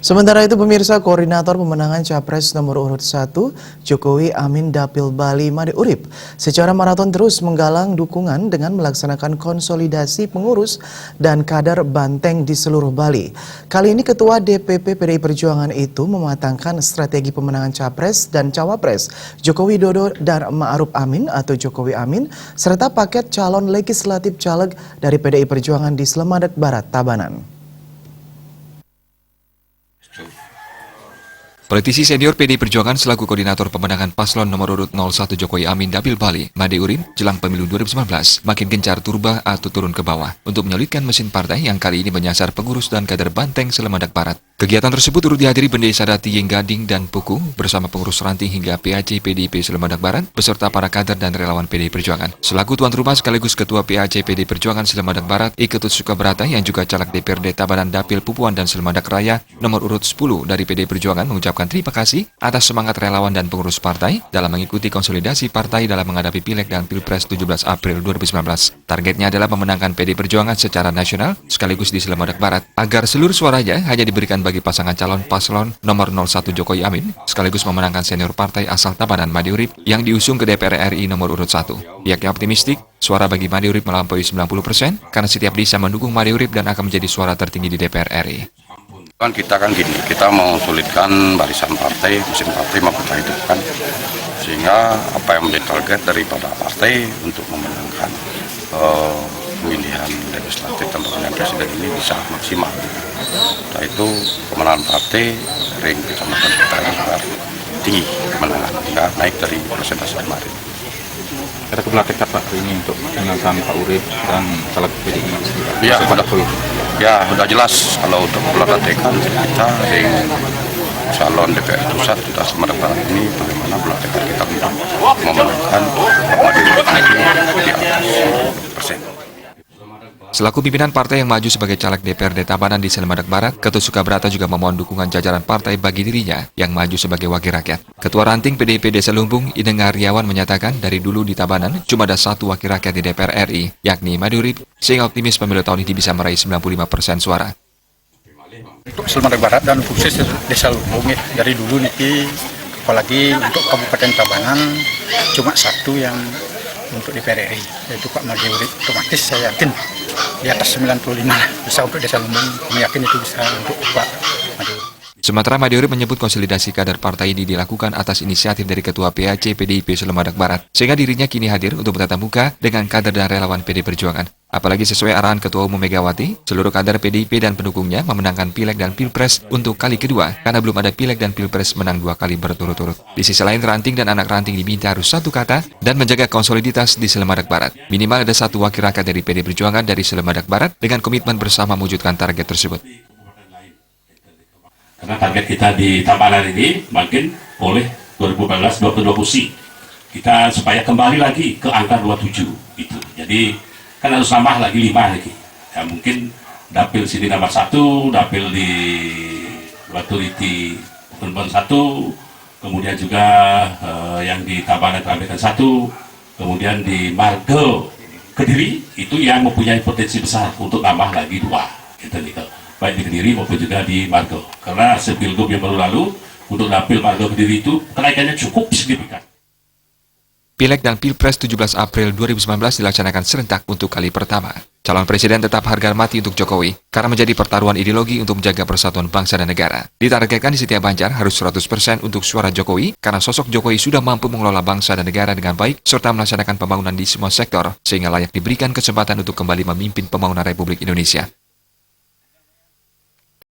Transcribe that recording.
Sementara itu pemirsa, Koordinator Pemenangan Capres nomor urut 1 Jokowi Amin Dapil Bali Made Urip secara maraton terus menggalang dukungan dengan melaksanakan konsolidasi pengurus dan kader banteng di seluruh Bali. Kali ini Ketua DPP PDI Perjuangan itu mematangkan strategi pemenangan Capres dan Cawapres Joko Widodo dan Ma'ruf Amin atau Jokowi Amin serta paket calon legislatif caleg dari PDI Perjuangan di Slemadeg Barat, Tabanan. Politisi senior PDI Perjuangan selaku koordinator pemenangan paslon nomor urut 01 Jokowi Amin Dapil Bali, Made Urip, jelang pemilu 2019, makin gencar turba atau turun ke bawah untuk menyulitkan mesin partai yang kali ini menyasar pengurus dan kader banteng Slemadeg Barat. Kegiatan tersebut turut dihadiri Pendesa Dati Yenggading dan Puku bersama pengurus ranting hingga PAC PDIP Slemadeg Barat beserta para kader dan relawan PDI Perjuangan. Selaku tuan rumah sekaligus Ketua PAC PDI Perjuangan Slemadeg Barat, Iketut Sukabrata yang juga caleg DPRD Tabanan Dapil Pupuan dan Slemadeg Raya nomor urut 10 dari PDI Perjuangan mengucapkan terima kasih atas semangat relawan dan pengurus partai dalam mengikuti konsolidasi partai dalam menghadapi Pileg dan Pilpres 17 April 2019. Targetnya adalah memenangkan PDI Perjuangan secara nasional sekaligus di Slemadeg Barat agar seluruh suaranya hanya diberikan bagi pasangan calon paslon nomor 01 Jokowi Amin sekaligus memenangkan senior partai asal Tabanan Made Urip yang diusung ke DPR RI nomor urut 1. Pihaknya optimistik suara bagi Made Urip melampaui 90% karena setiap desa mendukung Made Urip dan akan menjadi suara tertinggi di DPR RI. Kita gini, kita mau sulitkan barisan partai, mesin partai mau kita hidupkan sehingga apa yang menjadi target daripada partai untuk memenangkan pemilihan legislatif dan pemilihan presiden ini bisa maksimal. Nah itu kemenangan partai ring kecamatan kita agar tinggi kemenangan hingga naik dari persentase kemarin. Ada kebelah tekad Pak ini untuk memenangkan Pak Urip dan caleg PDI. Sudah jelas kalau untuk kebelah tekad kita ring calon DPR pusat sudah Slemadeg Barat ini bagaimana belah tekad kita untuk memenangkan Pak Urip di atas 10%. Selaku pimpinan partai yang maju sebagai caleg DPRD Tabanan di Slemadeg Barat, Ketut Sukabrata juga memohon dukungan jajaran partai bagi dirinya yang maju sebagai wakil rakyat. Ketua Ranting PDIP Desa Lumbung, Ideng Aryawan menyatakan dari dulu di Tabanan cuma ada satu wakil rakyat di DPR RI, yakni Made Urip, sehingga optimis pemilu tahun ini bisa meraih 95% suara. Untuk Slemadeg Barat dan khusus Desa Lumbung dari dulu nih, apalagi untuk Kabupaten Tabanan cuma satu yang untuk DPR RI, yaitu Pak Made Urip. Otomatis saya yakin di atas 95 bisa untuk Desa Lumbung, kami yakin itu bisa untuk Pak Made Urip. Sementara Made Urip menyebut konsolidasi kader partai ini dilakukan atas inisiatif dari Ketua PAC PDIP Slemadeg Barat, sehingga dirinya kini hadir untuk bertatap muka dengan kader dan relawan PDI Perjuangan. Apalagi sesuai arahan Ketua Umum Megawati, seluruh kader PDIP dan pendukungnya memenangkan Pileg dan Pilpres untuk kali kedua karena belum ada Pileg dan Pilpres menang 2 kali berturut-turut. Di sisi lain, Ranting dan anak Ranting diminta harus satu kata dan menjaga konsoliditas di Slemadeg Barat. Minimal ada satu wakil rakyat dari PDI Perjuangan dari Slemadeg Barat dengan komitmen bersama mewujudkan target tersebut. Karena target kita di Tabanan ini makin boleh 2014 22 kursi. Kita supaya kembali lagi ke angka 27 itu. Jadi kan harus nambah lagi 5 lagi. Ya mungkin dapil sini nomor 1, dapil di Baturiti Pembon 1, kemudian juga yang di Tabanan Keramaikan 1, kemudian di Margo Kediri itu yang mempunyai potensi besar untuk nambah lagi 2. Gitu nih, baik di Kediri maupun juga di Margo. Karena sepilgub yang baru lalu untuk dapil Margo Kediri itu kenaikannya cukup signifikan. Pileg dan Pilpres 17 April 2019 dilaksanakan serentak untuk kali pertama. Calon presiden tetap harga mati untuk Jokowi karena menjadi pertaruhan ideologi untuk menjaga persatuan bangsa dan negara. Ditargetkan di setiap Banjar harus 100% untuk suara Jokowi karena sosok Jokowi sudah mampu mengelola bangsa dan negara dengan baik serta melaksanakan pembangunan di semua sektor sehingga layak diberikan kesempatan untuk kembali memimpin pembangunan Republik Indonesia.